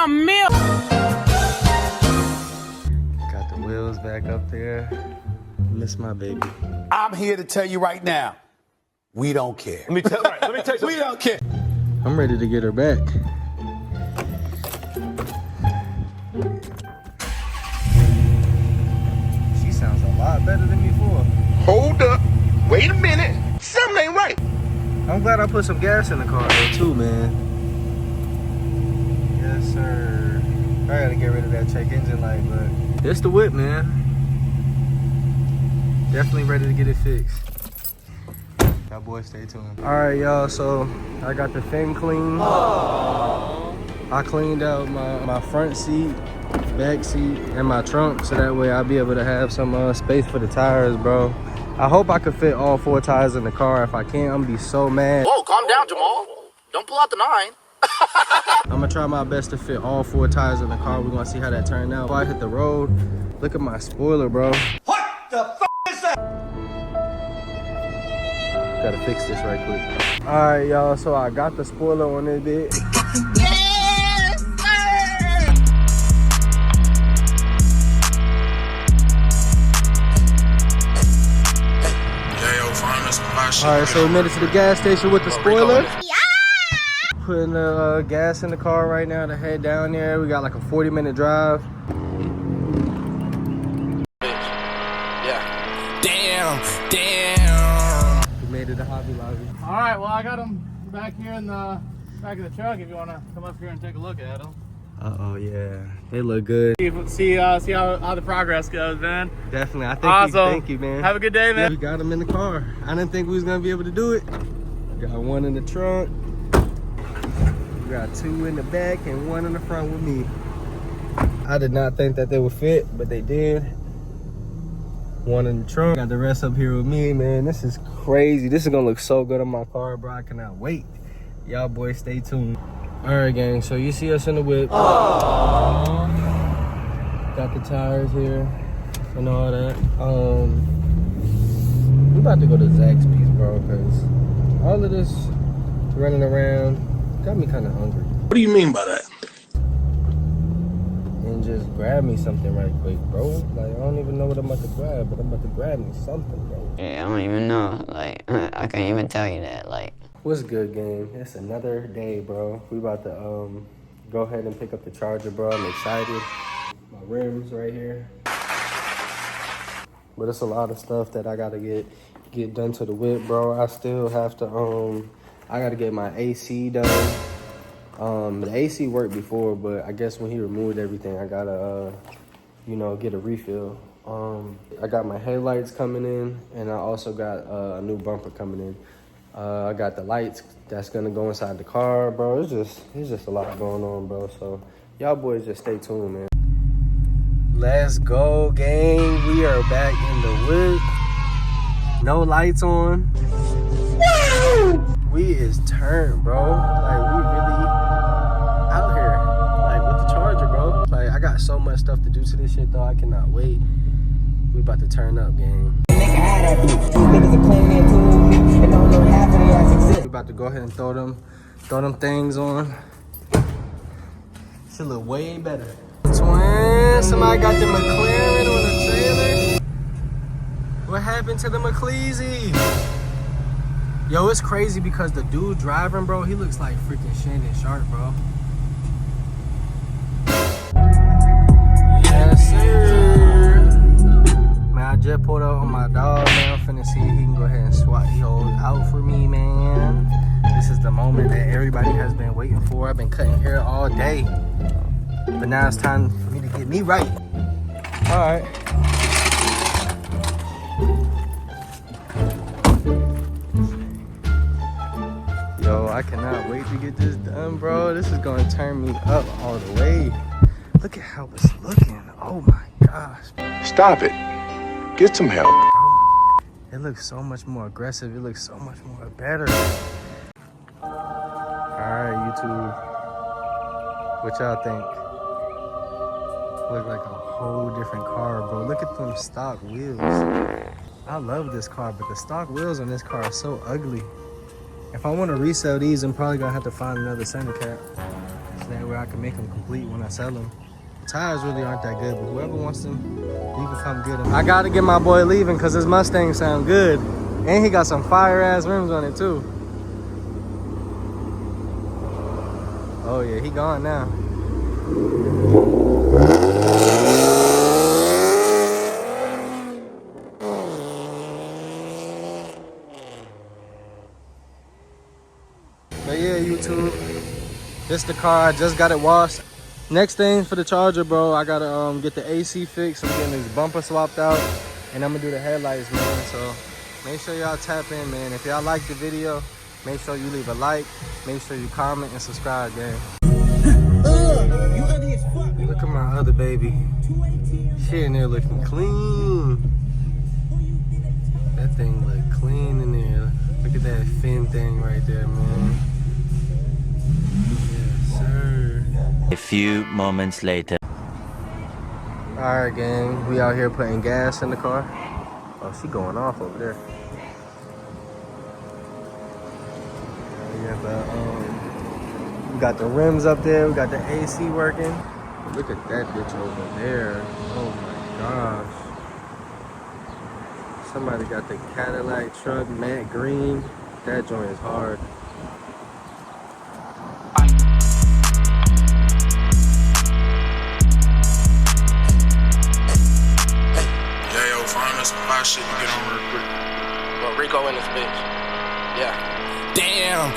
some milk. Got the wheels back up there. Miss my baby. I'm here to tell you right now, we don't care. Let me tell you. We don't care. I'm ready to get her back. She sounds a lot better than before. Hold up. Wait a minute. Something ain't right. I'm glad I put some gas in the car though too, man. Yes, sir. I gotta get rid of that check engine light, but it's the whip, man. Definitely ready to get it fixed. Y'all boys stay tuned. All right, y'all, so I got the fin clean. I cleaned out my front seat, back seat, and my trunk, so that way I'll be able to have some space for the tires, bro. I hope I could fit all 4 tires in the car. If I can't, I'm gonna be so mad. Whoa, calm down, Jamal. Don't pull out the 9. I'm gonna try my best to fit all 4 tires in the car. We're gonna see how that turned out. Before I hit the road, look at my spoiler, bro. What the f is that? Gotta fix this right quick. All right, y'all, so I got the spoiler on this bit. All right, so we made it to the gas station with the spoiler. Putting the gas in the car right now to head down there. We got like a 40-minute drive. Yeah. We made it to Hobby Lobby. All right, well, I got them back here in the back of the truck if you want to come up here and take a look at them. Uh-oh, yeah. They look good. See how the progress goes, man. Definitely. I think Awesome. thank you, man. Have a good day, man. We got them in the car. I didn't think we was going to be able to do it. Got one in the trunk. We got 2 in the back and 1 in the front with me. I did not think that they would fit, but they did. 1 in the trunk. Got the rest up here with me, man. This is crazy. This is going to look so good on my car, bro. I cannot wait. Y'all boys stay tuned. All right, gang, so you see us in the whip. Aww. Got the tires here and all that. We about to go to Zaxby's, bro, because all of this running around got me kind of hungry. What do you mean by that? And just grab me something right quick, bro. Like, I don't even know what I'm about to grab, but I'm about to grab me something, bro. Yeah, I don't even know. Like, I can't even tell you that. Like, what's good, gang? It's another day, bro. We about to go ahead and pick up the charger, bro. I'm excited. My rims right here. But it's a lot of stuff that I gotta get done to the whip, bro. I still have to I gotta get my AC done. The AC worked before, but I guess when he removed everything, I gotta you know, get a refill. I got my headlights coming in, and I also got a new bumper coming in. I got the lights that's gonna go inside the car, bro. It's just a lot going on, bro. So y'all boys just stay tuned, man. Let's go, gang. We are back in the whip. No lights on. Woo! We is turned, bro. Like, we really out here, like, with the charger, bro. Like, I got so much stuff to do to this shit, though. I cannot wait. We about to turn up, gang. We about to go ahead and throw them things on. Should look way better. Twin, somebody got the McLaren on the trailer. What happened to the McCleasy? Yo, it's crazy because the dude driving, bro, he looks like freaking Shannon Sharp, bro. Yes, sir. Man, I just pulled up on my dog, man. I'm finna see if he can go ahead and swap the whole out for me, man. This is the moment that everybody has been waiting for. I've been cutting hair all day. But now it's time for me to get me right. All right. Yo, I cannot wait to get this done, bro. This is gonna turn me up all the way. Look at how it's looking. Oh my gosh. Stop it. Get some help. It looks so much more aggressive. It looks so much more better. Alright, YouTube. What y'all think? Look like a whole different car, bro. Look at them stock wheels. I love this car, but the stock wheels on this car are so ugly. If I want to resell these, I'm probably gonna have to find another center cap. So that way I can make them complete when I sell them. The tires really aren't that good, but whoever wants them, you can come get them. I gotta get my boy leaving because his Mustang sound good. And he got some fire ass rims on it too. Oh yeah, he gone now. But yeah, YouTube, this the car. I just got it washed. Next thing for the Charger, bro, I gotta get the AC fixed. I'm getting this bumper swapped out, and I'm gonna do the headlights, man. So make sure y'all tap in, man. If y'all like the video, make sure you leave a like. Make sure you comment and subscribe, gang. Look at my other baby. She in there looking clean. That thing look clean in there. Look at that fin thing right there, man. Yes, sir. A few moments later. Alright, gang. We out here putting gas in the car. Oh, she going off over there. Yeah, but we got the rims up there. We got the AC working. Look at that bitch over there. Oh my gosh. Somebody got the Cadillac truck, matte green. That joint is hard. Yeah, yo, find us some hot shit to get on real quick. Well, Rico in this bitch. Yeah. Damn.